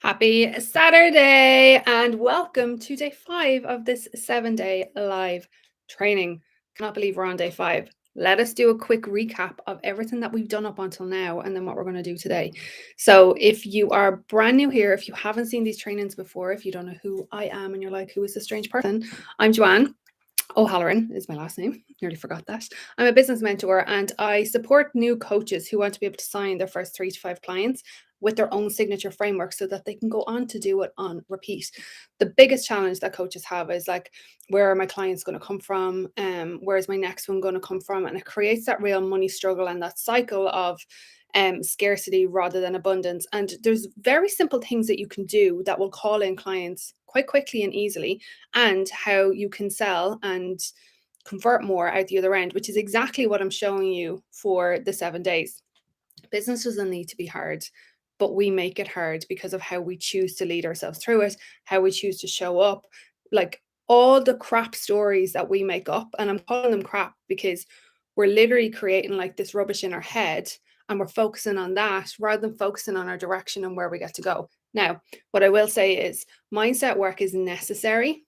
Happy Saturday and welcome to day 5 of this 7-day live training. Cannot believe we're on day 5. Let us do a quick recap of everything that we've done up until now and then what we're going to do today. So if you are brand new here, if you haven't seen these trainings before, if you don't know who I am and you're like, who is this strange person? I'm Joanne. O'Halloran is my last name. Nearly forgot that. I'm a business mentor and I support new coaches who want to be able to sign their first 3 to 5 clients with their own signature framework so that they can go on to do it on repeat. The biggest challenge that coaches have is like, where are my clients going to come from? Where's my next one going to come from? And it creates that real money struggle and that cycle of scarcity rather than abundance. And there's very simple things that you can do that will call in clients quite quickly and easily, and how you can sell and convert more out the other end, which is exactly what I'm showing you for the 7 days. Business doesn't need to be hard, but we make it hard because of how we choose to lead ourselves through it, how we choose to show up, like all the crap stories that we make up. And I'm calling them crap because we're literally creating like this rubbish in our head and we're focusing on that rather than focusing on our direction and where we get to go. Now, what I will say is mindset work is necessary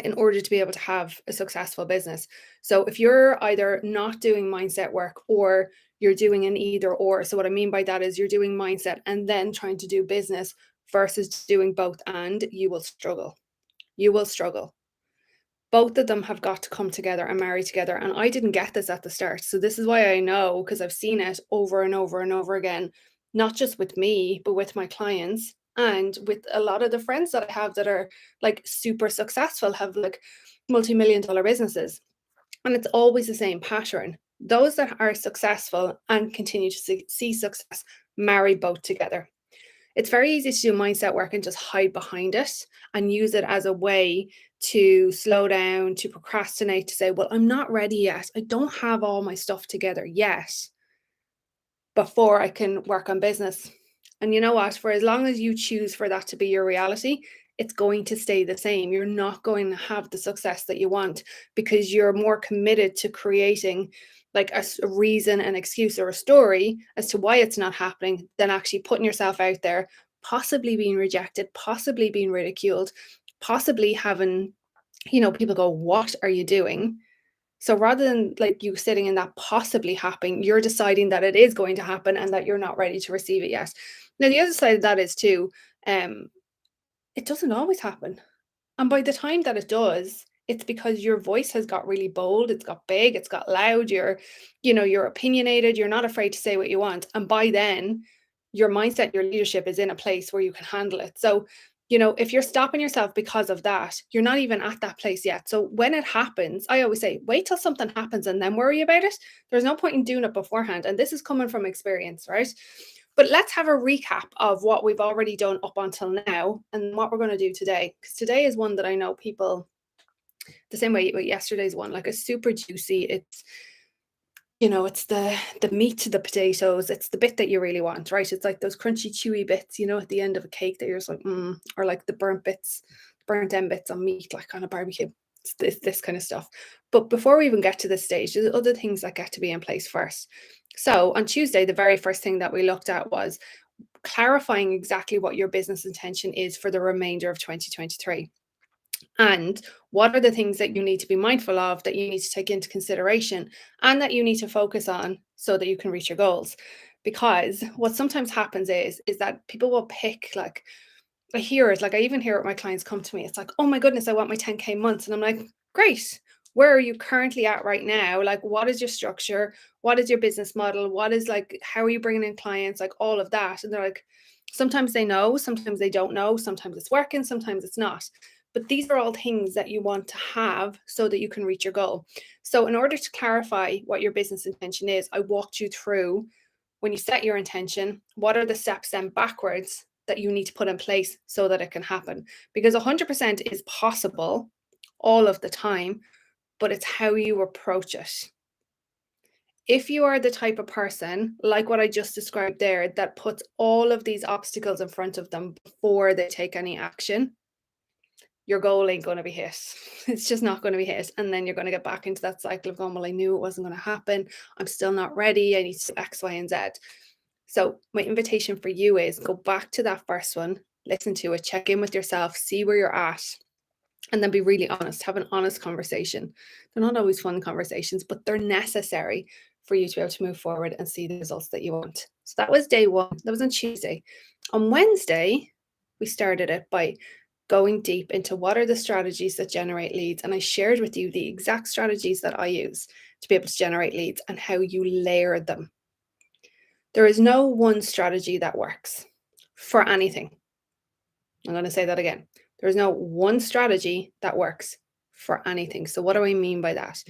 in order to be able to have a successful business. So if you're either not doing mindset work or you're doing an either or, so what I mean by that is you're doing mindset and then trying to do business versus doing both, and you will struggle. You will struggle. Both of them have got to come together and marry together. And I didn't get this at the start. So this is why I know, because I've seen it over and over and over again, not just with me, but with my clients and with a lot of the friends that I have that are like super successful, have like multi-million-dollar businesses. And it's always the same pattern. Those that are successful and continue to see success marry both together. It's very easy to do mindset work and just hide behind it and use it as a way to slow down, to procrastinate, to say, well, I'm not ready yet. I don't have all my stuff together yet before I can work on business. And you know what? For as long as you choose for that to be your reality, it's going to stay the same. You're not going to have the success that you want because you're more committed to creating like a reason, an excuse, or a story as to why it's not happening than actually putting yourself out there, possibly being rejected, possibly being ridiculed, possibly having, people go, what are you doing? So rather than like you sitting in that possibly happening, you're deciding that it is going to happen and that you're not ready to receive it yet. Now, the other side of that is too, it doesn't always happen. And by the time that it does, it's because your voice has got really bold, it's got big, it's got loud, you're opinionated, you're not afraid to say what you want. And by then, your mindset, your leadership is in a place where you can handle it. So, if you're stopping yourself because of that, you're not even at that place yet. So when it happens, I always say, wait till something happens and then worry about it. There's no point in doing it beforehand. And this is coming from experience, right? But let's have a recap of what we've already done up until now and what we're going to do today. Because today is one that I know people, the same way yesterday's one, like it's super juicy. It's the meat to the potatoes. It's the bit that you really want, right? It's like those crunchy, chewy bits, at the end of a cake that you're just like, or like the burnt end bits on meat, like on a barbecue. It's this kind of stuff. But before we even get to this stage, there's other things that get to be in place first. So on Tuesday, the very first thing that we looked at was clarifying exactly what your business intention is for the remainder of 2023. And what are the things that you need to be mindful of, that you need to take into consideration, and that you need to focus on so that you can reach your goals. Because what sometimes happens is that people will pick, like, I hear it, like I even hear it, my clients come to me, it's like, oh my goodness, I want my 10K months. And I'm like, great. Where are you currently at right now? Like, what is your structure? What is your business model? What is like, how are you bringing in clients? Like all of that. And they're like, sometimes they know, sometimes they don't know, sometimes it's working, sometimes it's not. But these are all things that you want to have so that you can reach your goal. So in order to clarify what your business intention is, I walked you through, when you set your intention, what are the steps then backwards that you need to put in place so that it can happen? Because 100% is possible all of the time, but it's how you approach it. If you are the type of person, like what I just described there, that puts all of these obstacles in front of them before they take any action, your goal ain't going to be hit. It's just not going to be hit. And then you're going to get back into that cycle of going, well, I knew it wasn't going to happen. I'm still not ready. I need to do X, Y, and Z. So my invitation for you is go back to that first one, listen to it, check in with yourself, see where you're at, and then be really honest, have an honest conversation. They're not always fun conversations, but they're necessary for you to be able to move forward and see the results that you want. So that was day one. That was on Tuesday. On Wednesday, we started it by going deep into what are the strategies that generate leads. And I shared with you the exact strategies that I use to be able to generate leads and how you layer them. There is no one strategy that works for anything. I'm going to say that again. There's no one strategy that works for anything. So what do I mean by that?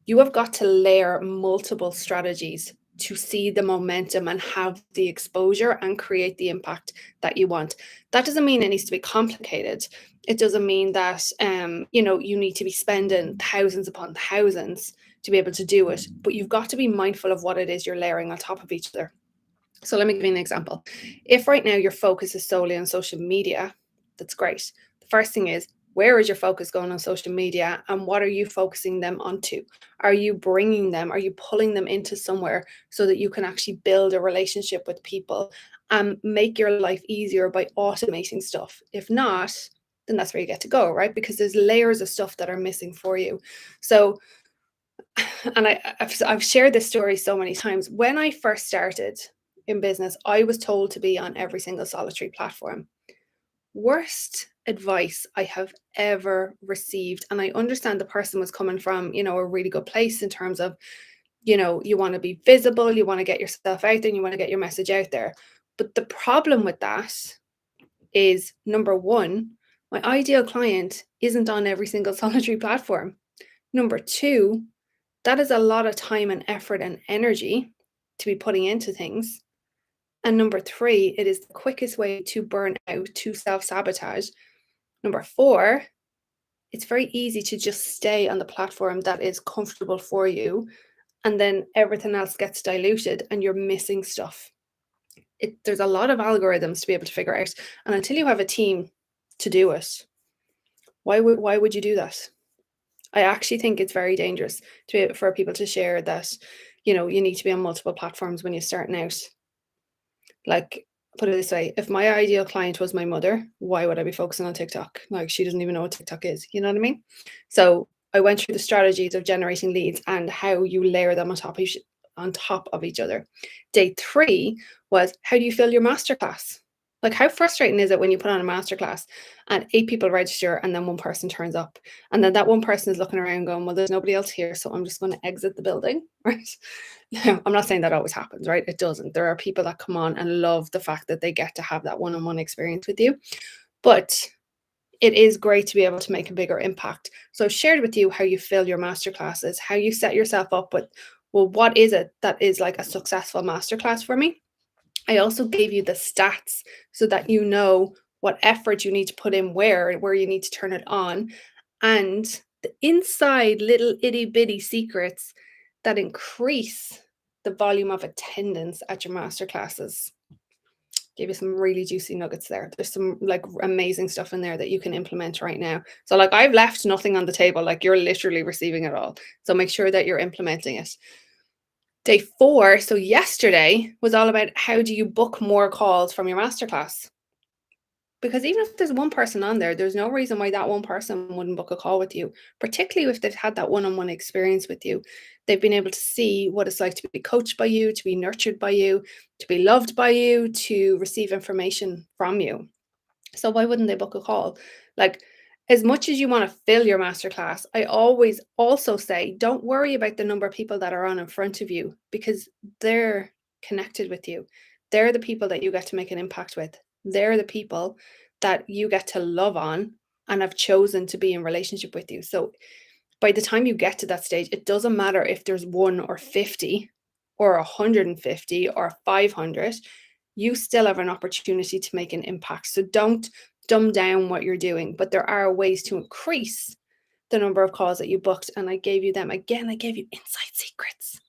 You have got to layer multiple strategies to see the momentum and have the exposure and create the impact that you want. That doesn't mean it needs to be complicated. It doesn't mean that you need to be spending thousands upon thousands to be able to do it. But you've got to be mindful of what it is you're layering on top of each other. So let me give you an example. If right now your focus is solely on social media, that's great. The first thing is, where is your focus going on social media and what are you focusing them onto? Are you bringing them? Are you pulling them into somewhere so that you can actually build a relationship with people and make your life easier by automating stuff? If not, then that's where you get to go, right? Because there's layers of stuff that are missing for you. So, and I've shared this story so many times. When I first started in business, I was told to be on every single solitary platform. Worst advice I have ever received. And I understand the person was coming from, a really good place in terms of, you want to be visible, you want to get yourself out there, and you want to get your message out there. But the problem with that is, number one, my ideal client isn't on every single solitary platform. Number two, that is a lot of time and effort and energy to be putting into things. And number three, it is the quickest way to burn out, to self-sabotage. Number four, it's very easy to just stay on the platform that is comfortable for you, and then everything else gets diluted and you're missing stuff. There's a lot of algorithms to be able to figure out. And until you have a team to do it, why would you do that? I actually think it's very dangerous for people to share that, you need to be on multiple platforms when you're starting out. Like, put it this way, if my ideal client was my mother, why would I be focusing on TikTok? Like, she doesn't even know what TikTok is. You know what I mean? So I went through the strategies of generating leads and how you layer them on top of each other. Day 3 was, how do you fill your masterclass? Like, how frustrating is it when you put on a masterclass and 8 people register and then one person turns up, and then that one person is looking around going, well, there's nobody else here, so I'm just going to exit the building, right? I'm not saying that always happens, right? It doesn't. There are people that come on and love the fact that they get to have that one-on-one experience with you, but it is great to be able to make a bigger impact. So I've shared with you how you fill your masterclasses, how you set yourself up with, well, what is it that is like a successful masterclass for me? I also gave you the stats so that you know what effort you need to put in where you need to turn it on, and the inside little itty bitty secrets that increase the volume of attendance at your masterclasses. Give you some really juicy nuggets there. There's some like amazing stuff in there that you can implement right now. So like, I've left nothing on the table, like you're literally receiving it all. So make sure that you're implementing it. Day 4, so yesterday, was all about how do you book more calls from your masterclass? Because even if there's one person on there, there's no reason why that one person wouldn't book a call with you, particularly if they've had that one-on-one experience with you. They've been able to see what it's like to be coached by you, to be nurtured by you, to be loved by you, to receive information from you. So why wouldn't they book a call? Like, as much as you want to fill your masterclass, I always also say, don't worry about the number of people that are on in front of you, because they're connected with you. They're the people that you get to make an impact with. They're the people that you get to love on and have chosen to be in relationship with you. So by the time you get to that stage, it doesn't matter if there's 1 or 50 or 150 or 500, you still have an opportunity to make an impact. So don't dumb down what you're doing, but there are ways to increase the number of calls that you booked. And I gave you them. Again, I gave you insight secrets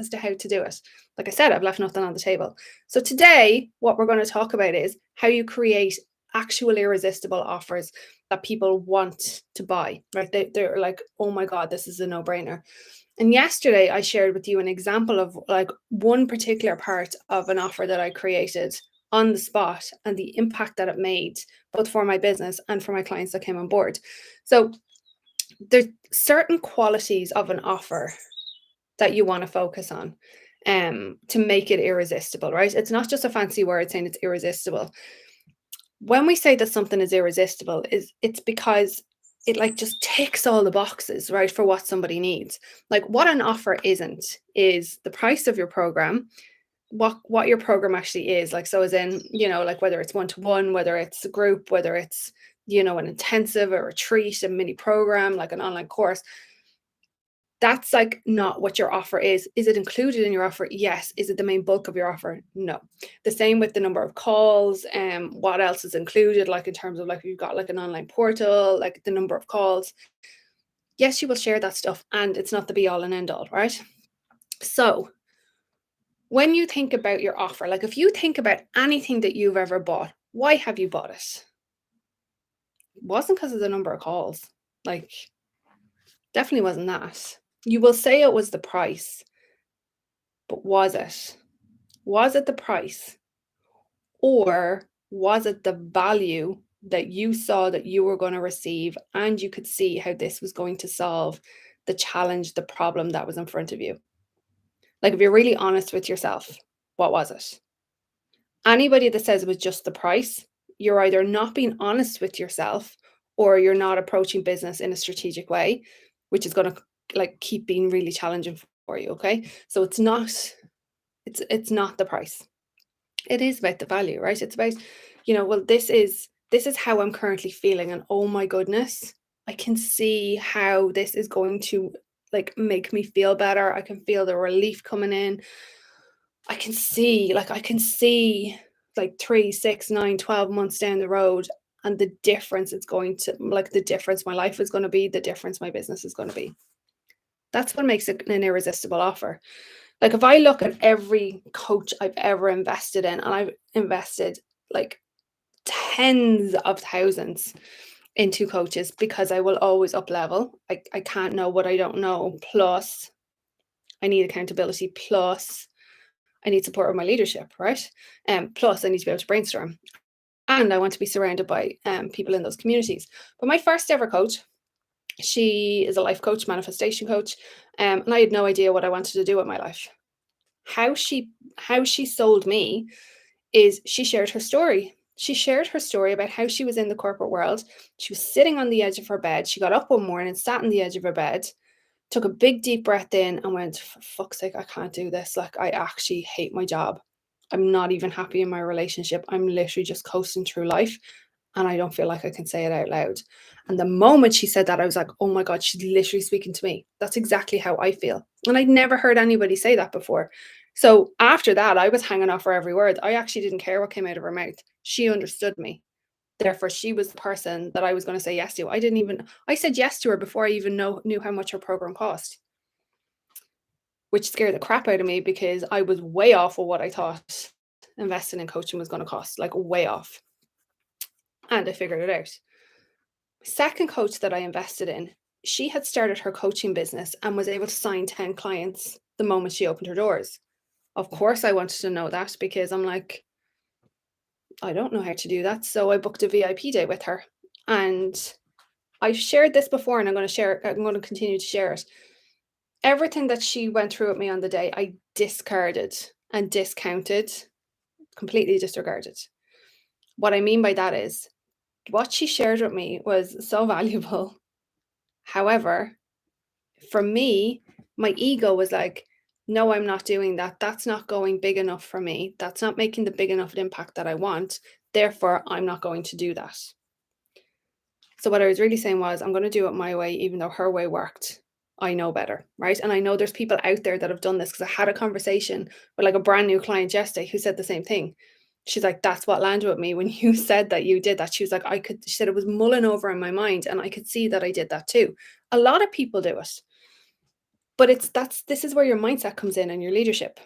as to how to do it. Like I said, I've left nothing on the table. So today, what we're going to talk about is how you create actual irresistible offers that people want to buy, right? They're like, oh my God, this is a no-brainer. And yesterday I shared with you an example of like one particular part of an offer that I created on the spot and the impact that it made both for my business and for my clients that came on board. So there's certain qualities of an offer that you want to focus on to make it irresistible, right? It's not just a fancy word saying it's irresistible. When we say that something is irresistible, it's because it like just ticks all the boxes, right, for what somebody needs. Like what an offer isn't is the price of your program, what your program actually is. Like, so as in, like whether it's one-to-one, whether it's a group, whether it's, an intensive, a retreat, a mini program, like an online course. That's like not what your offer is. Is it included in your offer? Yes. Is it the main bulk of your offer? No. The same with the number of calls, what else is included, like in terms of like you've got like an online portal, like the number of calls. Yes, you will share that stuff, and it's not the be all and end all, right? So when you think about your offer, like if you think about anything that you've ever bought, why have you bought it? It wasn't because of the number of calls. Like, definitely wasn't that. You will say it was the price, but was it? Was it the price? Or was it the value that you saw that you were going to receive, and you could see how this was going to solve the challenge, the problem that was in front of you? Like, if you're really honest with yourself, what was it? Anybody that says it was just the price, you're either not being honest with yourself, or you're not approaching business in a strategic way, which is going to like keep being really challenging for you. Okay. So it's not the price. It is about the value, right? It's about, well, this is how I'm currently feeling, and oh my goodness, I can see how this is going to like make me feel better. I can feel the relief coming in. I can see like 3, 6, 9, 12 months down the road, and the difference it's going to, like, the difference my life is going to be, the difference my business is going to be. That's what makes it an irresistible offer. Like, if I look at every coach I've ever invested in, and I've invested like tens of thousands into coaches, because I will always up level. I can't know what I don't know. Plus, I need accountability. Plus, I need support with my leadership, right? Plus, I need to be able to brainstorm. And I want to be surrounded by people in those communities. But my first ever coach, she is a life coach, manifestation coach, and I had no idea what I wanted to do with my life. How she sold me is she shared her story. She shared her story about how she was in the corporate world. She was sitting on the edge of her bed. She got up one morning, sat on the edge of her bed, took a big deep breath in, and went, for fuck's sake, I can't do this. Like, I actually hate my job. I'm not even happy in my relationship. I'm literally just coasting through life, and I don't feel like I can say it out loud. And the moment she said that, I was like, oh my God, she's literally speaking to me. That's exactly how I feel. And I'd never heard anybody say that before. So after that, I was hanging off her every word. I actually didn't care what came out of her mouth. She understood me. Therefore, she was the person that I was going to say yes to. I said yes to her before I even knew how much her program cost, which scared the crap out of me, because I was way off of what I thought investing in coaching was going to cost, like way off. And I figured it out. Second coach that I invested in, she had started her coaching business and was able to sign 10 clients the moment she opened her doors. Of course, I wanted to know that, because I'm like, I don't know how to do that. So I booked a VIP day with her. And I've shared this before, and I'm going to continue to share it. Everything that she went through with me on the day, I discarded and discounted, completely disregarded. What I mean by that is, what she shared with me was so valuable. However, for me, my ego was like, no, I'm not doing that. That's not going big enough for me. That's not making the big enough impact that I want. Therefore, I'm not going to do that. So what I was really saying was, I'm going to do it my way, even though her way worked. I know better, right? And I know there's people out there that have done this, because I had a conversation with like a brand new client yesterday who said the same thing. She's like, that's what landed with me when you said that you did that. She was like, she said it was mulling over in my mind, and I could see that I did that too. A lot of people do it. But this is where your mindset comes in, and your leadership.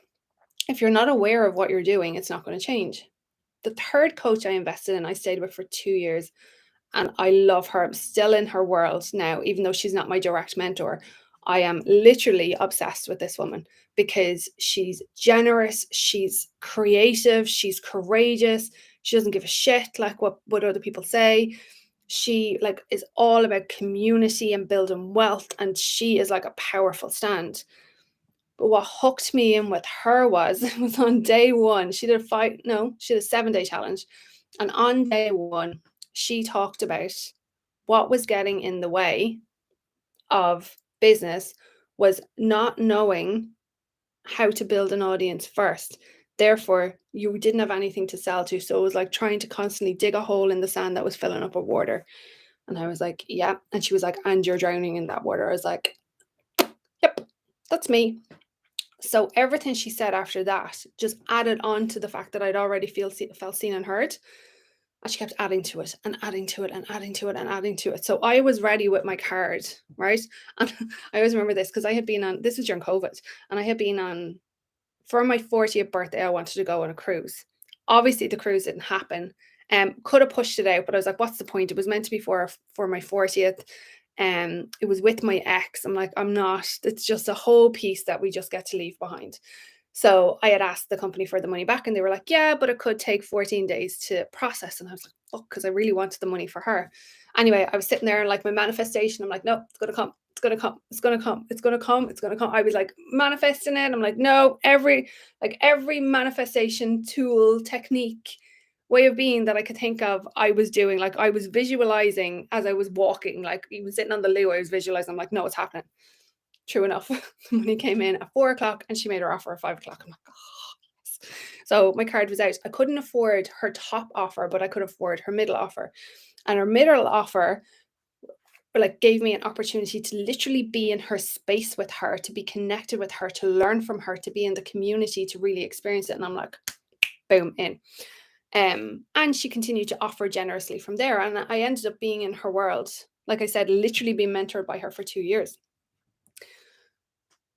If you're not aware of what you're doing, it's not going to change. The third coach I invested in, I stayed with for 2 years, and I love her. I'm still in her world now, even though she's not my direct mentor. I am literally obsessed with this woman because she's generous, she's creative, she's courageous, she doesn't give a shit like what other people say. She like is all about community and building wealth, and she is like a powerful stand. But what hooked me in with her was it was on day one. She did a five, no, she did a 7-day challenge. And on day one, she talked about what was getting in the way of business was not knowing how to build an audience first. Therefore, you didn't have anything to sell to. So it was like trying to constantly dig a hole in the sand that was filling up with water. And I was like, yeah. And she was like, and you're drowning in that water. I was like, yep, that's me. So everything she said after that just added on to the fact that I'd already felt seen and heard. And she kept adding to it and adding to it and adding to it and adding to it. So I was ready with my card, right? And I always remember this because I had been on, this was during COVID, and I had been on, for my 40th birthday, I wanted to go on a cruise. Obviously, the cruise didn't happen. Could have pushed it out, but I was like, what's the point? It was meant to be for my 40th. It was with my ex. I'm like, I'm not, it's just a whole piece that we just get to leave behind. So I had asked the company for the money back, and they were like, yeah, but it could take 14 days to process. And I was like, fuck, because I really wanted the money for her. Anyway, I was sitting there and like my manifestation, I'm like, no, it's gonna come. It's gonna come. It's gonna come. It's gonna come. It's gonna come. I was like manifesting it. I'm like, no, every manifestation tool, technique, way of being that I could think of, I was doing. Like I was visualizing as I was walking, like he was sitting on the loo, I was visualizing. I'm like, no, it's happening. True enough, the money came in at 4 o'clock and she made her offer at 5 o'clock. I'm like, oh, yes. So my card was out. I couldn't afford her top offer, but I could afford her middle offer. And her middle offer like gave me an opportunity to literally be in her space with her, to be connected with her, to learn from her, to be in the community, to really experience it. And I'm like, boom, in. And she continued to offer generously from there. And I ended up being in her world, like I said, literally being mentored by her for 2 years.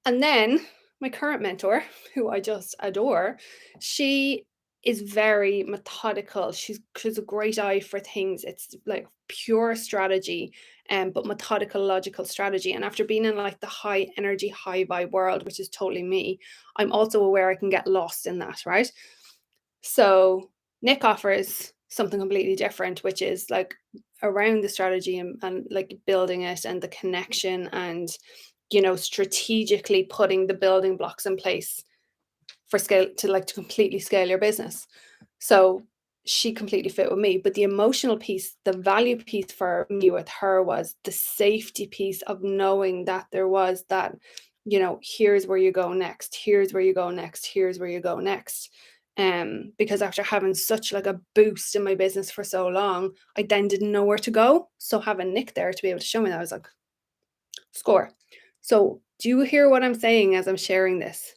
And then my current mentor, who I just adore, she is very methodical. She's a great eye for things. It's like pure strategy, but methodical, logical strategy. And after being in like the high energy, high vibe world, which is totally me, I'm also aware I can get lost in that, right? So Nick offers something completely different, which is like around the strategy and like building it and the connection and strategically putting the building blocks in place for scale to completely scale your business. So she completely fit with me. But the emotional piece, the value piece for me with her was the safety piece of knowing that there was that, here's where you go next, here's where you go next, here's where you go next. Because after having such like a boost in my business for so long, I then didn't know where to go. So having Nick there to be able to show me that, I was like, score. So do you hear what I'm saying as I'm sharing this?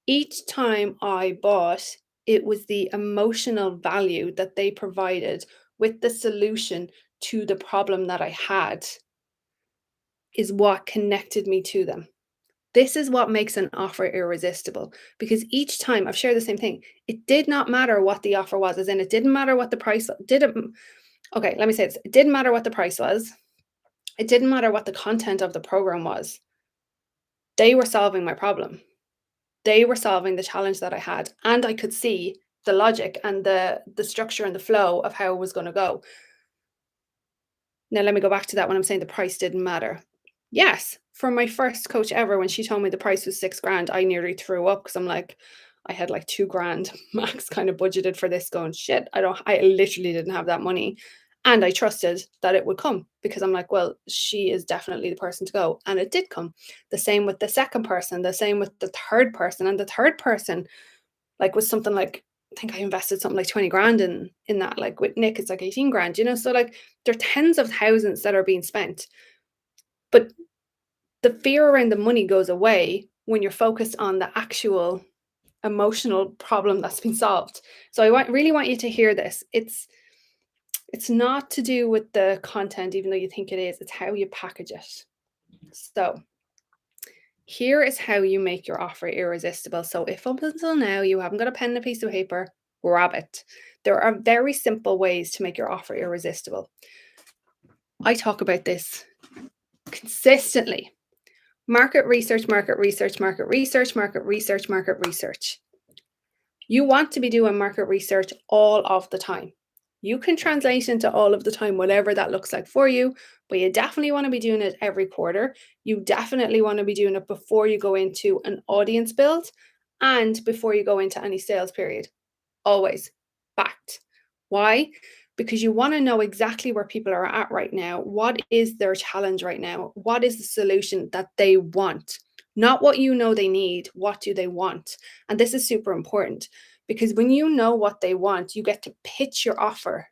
Each time I bought, it was the emotional value that they provided with the solution to the problem that I had is what connected me to them. This is what makes an offer irresistible, because each time I've shared the same thing. It did not matter what the offer was, as in it didn't matter what the price didn't. Okay, let me say this. It didn't matter what the price was. It didn't matter what the content of the program was. They were solving my problem. They were solving the challenge that I had, and I could see the logic and the structure and the flow of how it was going to go. Now let me go back to that when I'm saying the price didn't matter. Yes, for my first coach ever, when she told me the price was 6 grand, I nearly threw up because I'm like, I had like 2 grand max kind of budgeted for this, going, shit, I literally didn't have that money. And I trusted that it would come because I'm like, well, she is definitely the person to go. And it did come. The same with the second person, the same with the third person. And the third person, like, was something like, I think I invested something like 20 grand in that. Like with Nick, it's like 18 grand, So like there are tens of thousands that are being spent. But the fear around the money goes away when you're focused on the actual emotional problem that's been solved. So I really want you to hear this. It's not to do with the content, even though you think it is. It's how you package it. So here is how you make your offer irresistible. So if up until now you haven't got a pen and a piece of paper, grab it. There are very simple ways to make your offer irresistible. I talk about this consistently. Market research, market research, market research, market research, market research. You want to be doing market research all of the time. You can translate into all of the time, whatever that looks like for you, but you definitely want to be doing it every quarter. You definitely want to be doing it before you go into an audience build and before you go into any sales period. Always. Fact. Why? Because you want to know exactly where people are at right now. What is their challenge right now? What is the solution that they want? Not what you know they need, what do they want? And this is super important because when you know what they want, you get to pitch your offer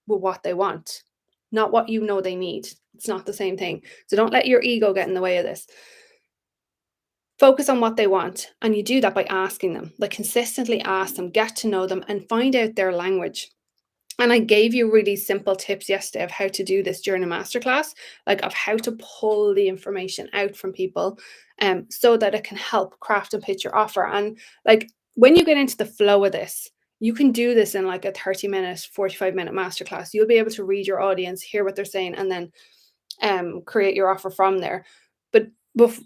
with what they want, not what you know they need. It's not the same thing. So don't let your ego get in the way of this. Focus on what they want. And you do that by asking them, like consistently ask them, get to know them, and find out their language. And I gave you really simple tips yesterday of how to do this during a masterclass, like of how to pull the information out from people so that it can help craft and pitch your offer. And like when you get into the flow of this, you can do this in like a 30-minute, 45-minute masterclass. You'll be able to read your audience, hear what they're saying, and then create your offer from there. But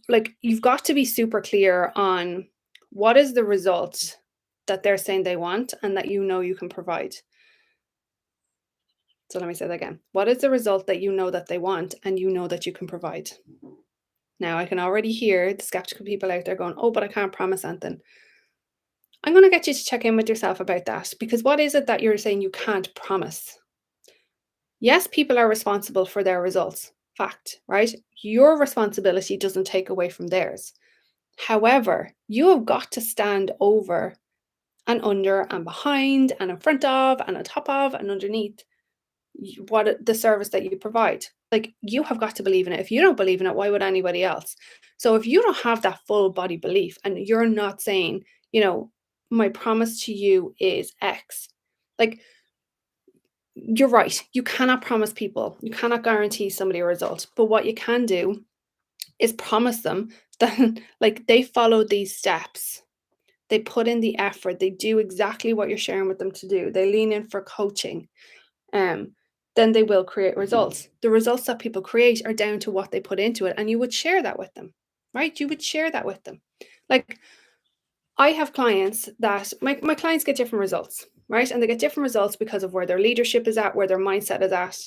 like you've got to be super clear on what is the result that they're saying they want and that you know you can provide. So let me say that again. What is the result that you know that they want and you know that you can provide? Now I can already hear the skeptical people out there going, oh, but I can't promise anything. I'm going to get you to check in with yourself about that because what is it that you're saying you can't promise? Yes, people are responsible for their results. Fact, right? Your responsibility doesn't take away from theirs. However, you have got to stand over and under and behind and in front of and on top of and underneath what the service that you provide. Like you have got to believe in it. If you don't believe in it, why would anybody else? So if you don't have that full body belief and you're not saying, my promise to you is X, like you're right. You cannot promise people, you cannot guarantee somebody a result. But what you can do is promise them that like they follow these steps. They put in the effort. They do exactly what you're sharing with them to do. They lean in for coaching. Um, then they will create results. The results that people create are down to what they put into it. And you would share that with them, right? You would share that with them. Like I have clients that my clients get different results, right? And they get different results because of where their leadership is at, where their mindset is at,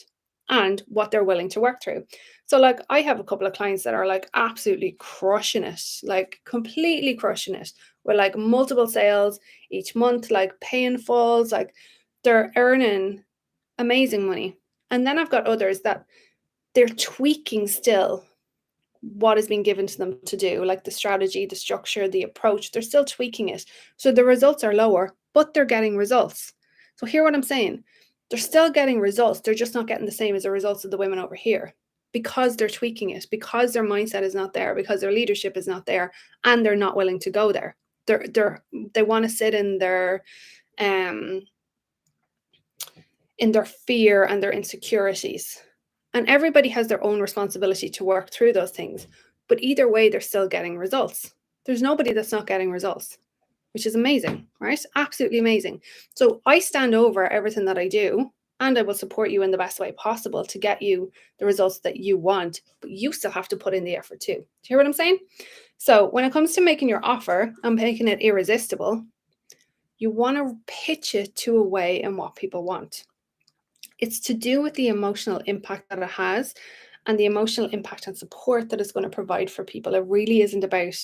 and what they're willing to work through. So, like, I have a couple of clients that are like absolutely crushing it, like completely crushing it with like multiple sales each month, like paying falls, like they're earning amazing money. And then I've got others that they're tweaking still what is being given to them to do, like the strategy, the structure, the approach. They're still tweaking it. So the results are lower, but they're getting results. So hear what I'm saying. They're still getting results. They're just not getting the same as the results of the women over here because they're tweaking it, because their mindset is not there, because their leadership is not there, and they're not willing to go there. They want to sit in their fear and their insecurities. And everybody has their own responsibility to work through those things. But either way, they're still getting results. There's nobody that's not getting results, which is amazing, right? Absolutely amazing. So I stand over everything that I do, and I will support you in the best way possible to get you the results that you want. But you still have to put in the effort too. Do you hear what I'm saying? So when it comes to making your offer and making it irresistible, you want to pitch it to a way in what people want. It's to do with the emotional impact that it has and the emotional impact and support that it's going to provide for people. It really isn't about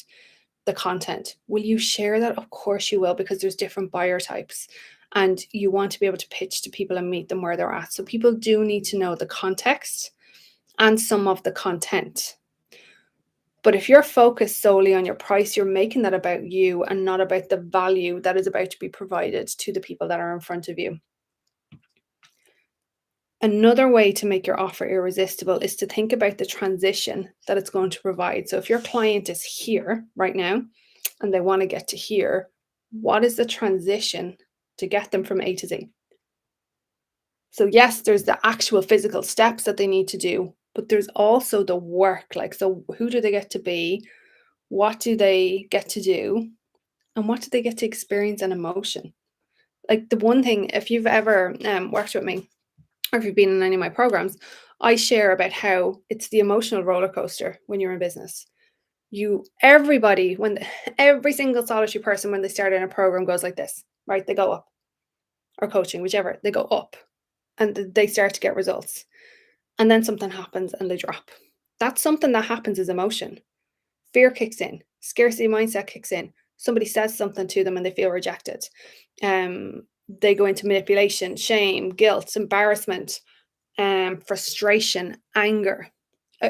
the content. Will you share that? Of course you will, because there's different buyer types and you want to be able to pitch to people and meet them where they're at. So people do need to know the context and some of the content. But if you're focused solely on your price, you're making that about you and not about the value that is about to be provided to the people that are in front of you. Another way to make your offer irresistible is to think about the transition that it's going to provide. So if your client is here right now and they want to get to here, what is the transition to get them from A to Z? So yes, there's the actual physical steps that they need to do, but there's also the work. Like, so who do they get to be? What do they get to do? And what do they get to experience and emotion? Like the one thing, if you've ever worked with me, or if you've been in any of my programs, I share about how it's the emotional roller coaster when you're in business. Everybody, every single solitary person, when they start in a program, goes like this, right? They go up, or coaching, whichever, they go up and they start to get results. And then something happens and they drop. That's something that happens as emotion. Fear kicks in, scarcity mindset kicks in. Somebody says something to them and they feel rejected. They go into manipulation, shame, guilt, embarrassment, frustration, anger.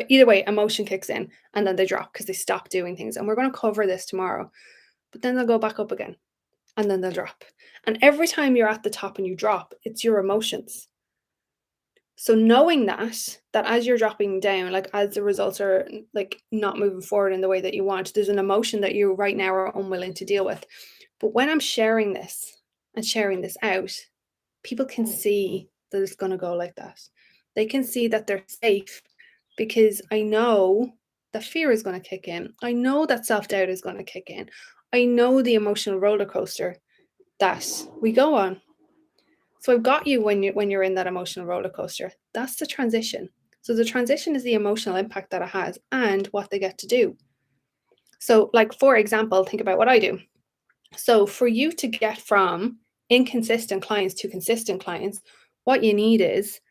Either way, emotion kicks in and then they drop because they stop doing things. And we're going to cover this tomorrow. But then they'll go back up again and then they'll drop. And every time you're at the top and you drop, it's your emotions. So knowing that as you're dropping down, like as the results are like not moving forward in the way that you want, there's an emotion that you right now are unwilling to deal with. But when I'm sharing this and sharing this out, people can see that it's going to go like that. They can see that they're safe because I know that fear is going to kick in. I know that self-doubt is going to kick in. I know the emotional roller coaster that we go on. So I've got you when you're in that emotional roller coaster. That's the transition. So the transition is the emotional impact that it has and what they get to do. So like, for example, think about what I do. So for you to get from inconsistent clients to consistent clients, what you need is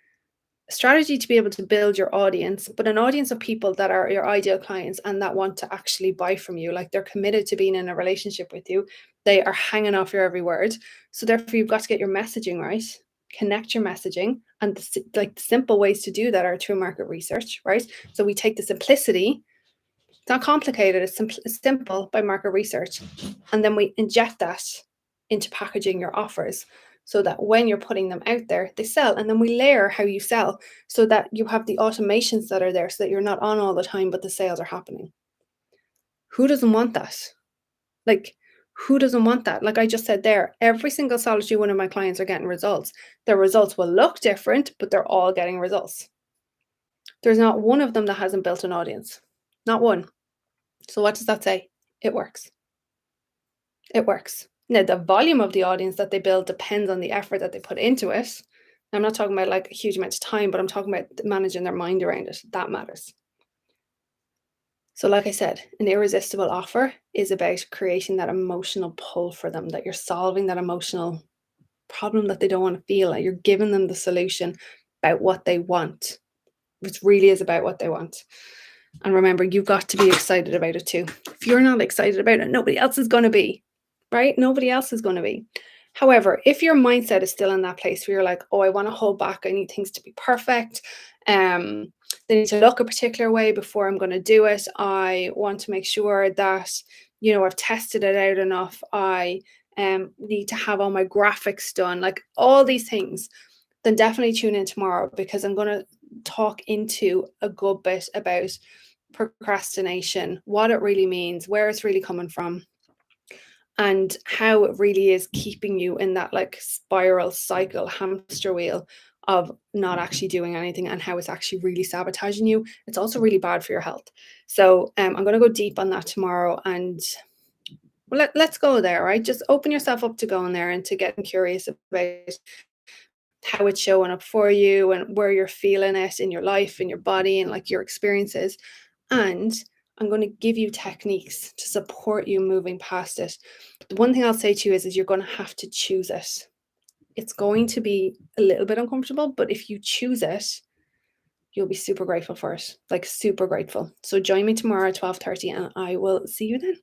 a strategy to be able to build your audience, but an audience of people that are your ideal clients and that want to actually buy from you. Like, they're committed to being in a relationship with you. They are hanging off your every word. So therefore, you've got to get your messaging right, connect your messaging. And the simple ways to do that are through market research, right? So we take the simplicity. It's not complicated. It's simple by market research. And then we inject that into packaging your offers so that when you're putting them out there, they sell. And then we layer how you sell so that you have the automations that are there so that you're not on all the time, but the sales are happening. Who doesn't want that? Like, who doesn't want that? Like I just said there, every single solitary one of my clients are getting results. Their results will look different, but they're all getting results. There's not one of them that hasn't built an audience. Not one. So what does that say? It works. It works. Now, the volume of the audience that they build depends on the effort that they put into it. I'm not talking about like a huge amount of time, but I'm talking about managing their mind around it. That matters. So like I said, an irresistible offer is about creating that emotional pull for them, that you're solving that emotional problem that they don't want to feel, that you're giving them the solution about what they want. It really is about what they want. And remember, you've got to be excited about it too. If you're not excited about it, nobody else is going to be, right? Nobody else is going to be. However, if your mindset is still in that place where you're like, oh, I want to hold back, I need things to be perfect. They need to look a particular way before I'm going to do it. I want to make sure that, I've tested it out enough. I need to have all my graphics done, like all these things. Then definitely tune in tomorrow, because I'm going to talk into a good bit about procrastination, what it really means, where it's really coming from, and how it really is keeping you in that like spiral cycle, hamster wheel of not actually doing anything, and how it's actually really sabotaging you. It's also really bad for your health. So I'm going to go deep on that tomorrow, and let's go there, right? Just open yourself up to going there and to getting curious about how it's showing up for you and where you're feeling it in your life, in your body, and like your experiences. And I'm going to give you techniques to support you moving past it. The one thing I'll say to you is you're going to have to choose it. It's going to be a little bit uncomfortable, but if you choose it, you'll be super grateful for it, like super grateful. So join me tomorrow at 12:30 and I will see you then.